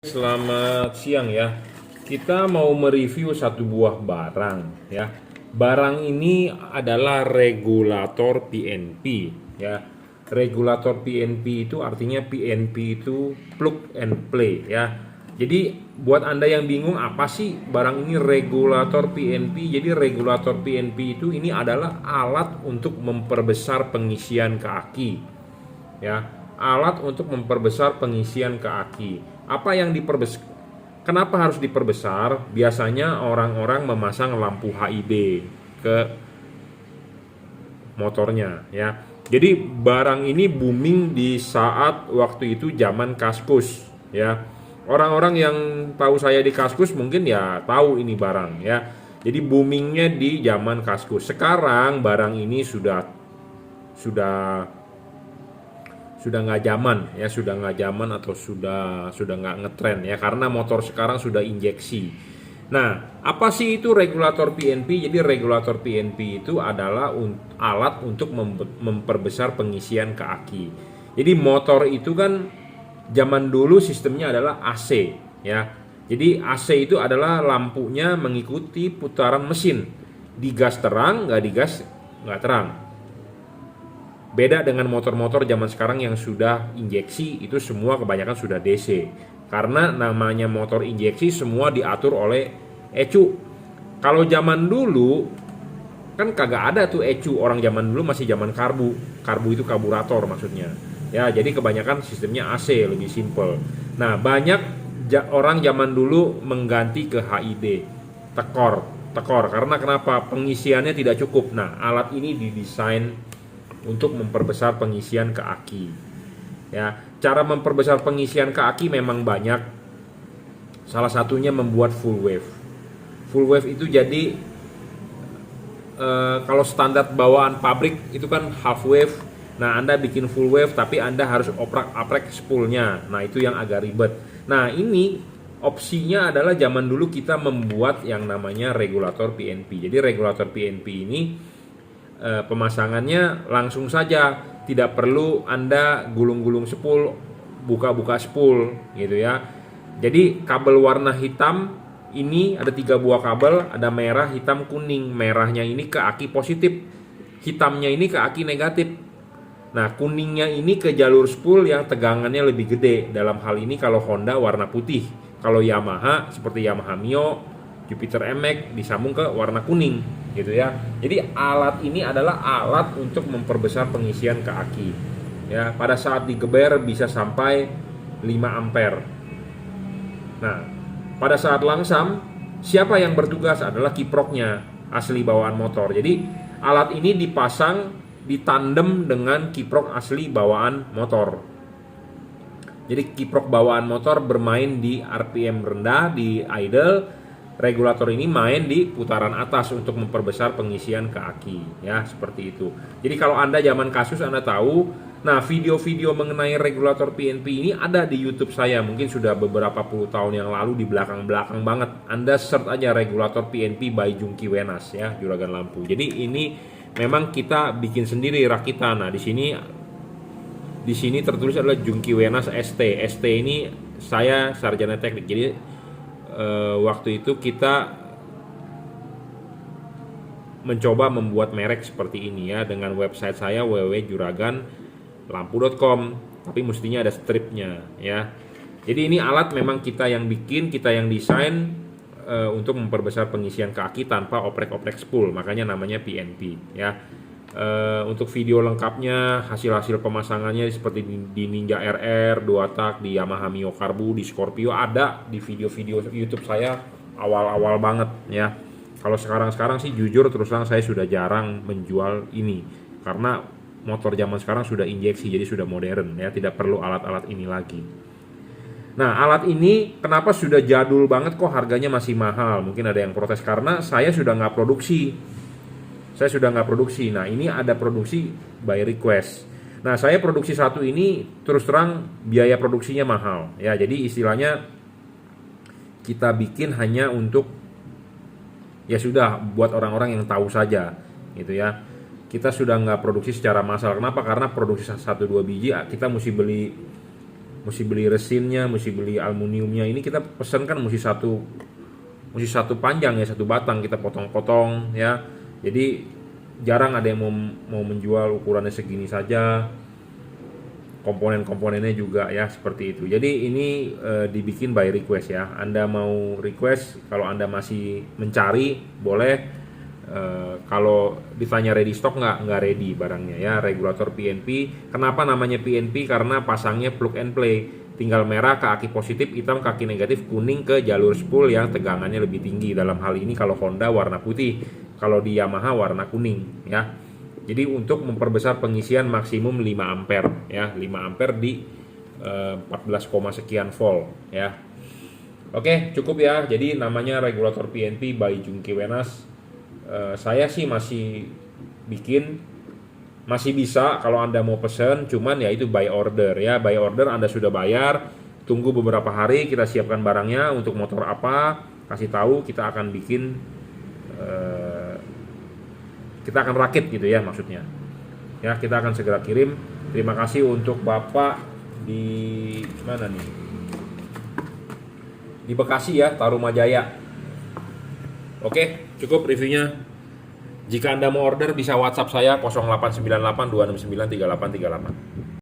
Selamat siang ya. Kita mau mereview satu buah barang ya. Barang ini adalah regulator PNP ya. Regulator PNP itu artinya PNP itu plug and play ya. Jadi buat Anda yang bingung apa sih barang ini regulator PNP? Jadi regulator PNP itu ini adalah alat untuk memperbesar pengisian ke aki ya, alat untuk memperbesar pengisian ke aki. Apa yang diperbesar? Kenapa harus diperbesar? Biasanya orang-orang memasang lampu HID ke motornya ya. Jadi barang ini booming di saat waktu itu zaman Kaskus ya. Orang-orang yang tahu saya di Kaskus mungkin ya tahu ini barang ya. Jadi boomingnya di zaman Kaskus. Sekarang barang ini sudah nggak zaman ya, sudah nggak zaman atau sudah nggak ngetren ya, karena motor sekarang sudah injeksi. Nah, apa sih itu regulator PNP? Jadi regulator PNP itu adalah alat untuk memperbesar pengisian ke aki. Jadi motor itu kan zaman dulu sistemnya adalah AC ya. Jadi AC itu adalah lampunya mengikuti putaran mesin. Digas terang, nggak digas nggak terang. Beda dengan motor-motor zaman sekarang yang sudah injeksi, itu semua kebanyakan sudah DC. Karena namanya motor injeksi semua diatur oleh ECU. Kalau zaman dulu kan kagak ada tuh ECU, orang zaman dulu masih zaman karbu. Karbu itu karburator maksudnya. Ya, jadi kebanyakan sistemnya AC, lebih simple. Nah, banyak orang zaman dulu mengganti ke HID, tekor. Karena kenapa? Pengisiannya tidak cukup. Nah, alat ini didesain untuk memperbesar pengisian ke aki. Ya, cara memperbesar pengisian ke aki memang banyak. Salah satunya membuat full wave. Full wave itu jadi kalau standar bawaan pabrik itu kan half wave. Nah, Anda bikin full wave tapi Anda harus oprek spoolnya. Nah, itu yang agak ribet. Nah, ini opsinya adalah zaman dulu kita membuat yang namanya regulator PNP. Jadi regulator PNP ini pemasangannya langsung saja, tidak perlu Anda gulung-gulung spool, buka-buka spool gitu ya. Jadi kabel warna hitam ini ada 3 buah kabel, ada merah, hitam, kuning. Merahnya ini ke aki positif, hitamnya ini ke aki negatif. Nah, kuningnya ini ke jalur spool yang tegangannya lebih gede. Dalam hal ini kalau Honda warna putih, kalau Yamaha seperti Yamaha Mio, Jupiter MX disambung ke warna kuning gitu ya. Jadi alat ini adalah alat untuk memperbesar pengisian ke aki. Ya, pada saat digeber bisa sampai 5 ampere. Nah, pada saat langsam siapa yang bertugas adalah kiproknya asli bawaan motor. Jadi alat ini dipasang ditandem dengan kiprok asli bawaan motor. Jadi kiprok bawaan motor bermain di RPM rendah, di idle. Regulator ini main di putaran atas untuk memperbesar pengisian ke aki ya, seperti itu. Jadi kalau Anda zaman kasus Anda tahu, nah video-video mengenai regulator PNP ini ada di YouTube saya, mungkin sudah beberapa puluh tahun yang lalu, di belakang-belakang banget. Anda search aja regulator PNP by Jungki Wenas ya, juragan lampu. Jadi ini memang kita bikin sendiri rakitan. Nah, di sini tertulis adalah Jungki Wenas ST. ST ini saya sarjana teknik. Jadi waktu itu kita mencoba membuat merek seperti ini ya, dengan website saya www.juraganlampu.com, tapi mestinya ada stripnya ya. Jadi ini alat memang kita yang bikin, kita yang desain untuk memperbesar pengisian ke aki tanpa oprek-oprek spool, makanya namanya PNP ya. Untuk video lengkapnya, hasil-hasil pemasangannya seperti di Ninja RR 2 tak, di Yamaha Mio Karbu, di Scorpio, ada di video-video YouTube saya awal-awal banget ya. Kalau sekarang sih jujur terus terang saya sudah jarang menjual ini, karena motor zaman sekarang sudah injeksi, jadi sudah modern ya, tidak perlu alat-alat ini lagi. Nah, alat ini kenapa sudah jadul banget kok harganya masih mahal? Mungkin ada yang protes karena saya sudah nggak produksi. Nah, ini ada produksi by request. Nah, saya produksi satu ini terus terang biaya produksinya mahal ya. Jadi istilahnya kita bikin hanya untuk ya sudah buat orang-orang yang tahu saja gitu ya. Kita sudah nggak produksi secara massal. Kenapa? Karena produksi 1-2 biji kita mesti beli mesti beli resinnya, mesti beli aluminiumnya. Ini kita pesen kan mesti satu panjang ya, satu batang kita potong-potong ya. Jadi jarang ada yang mau menjual ukurannya segini saja. Komponen-komponennya juga ya seperti itu. Jadi ini dibikin by request ya. Anda mau request, kalau Anda masih mencari boleh. Kalau ditanya ready stock nggak ready barangnya ya. Regulator PNP. Kenapa namanya PNP? Karena pasangnya plug and play. Tinggal merah ke aki positif, hitam ke aki negatif, kuning ke jalur spool yang tegangannya lebih tinggi. Dalam hal ini kalau Honda warna putih, kalau di Yamaha warna kuning ya. Jadi untuk memperbesar pengisian maksimum 5 ampere ya, 5 ampere di 14, sekian volt ya. Oke, cukup ya. Jadi namanya regulator PNP by Jungki Wenas. Saya sih masih bikin, masih bisa kalau Anda mau pesen, cuman ya itu by order ya. By order Anda sudah bayar, tunggu beberapa hari kita siapkan barangnya untuk motor apa, kasih tahu, kita akan bikin, kita akan rakit gitu ya maksudnya. Ya, kita akan segera kirim. Terima kasih untuk Bapak di mana nih? Di Bekasi ya, Tarumajaya. Oke, cukup reviewnya. Jika Anda mau order bisa WhatsApp saya 0898 269 3838.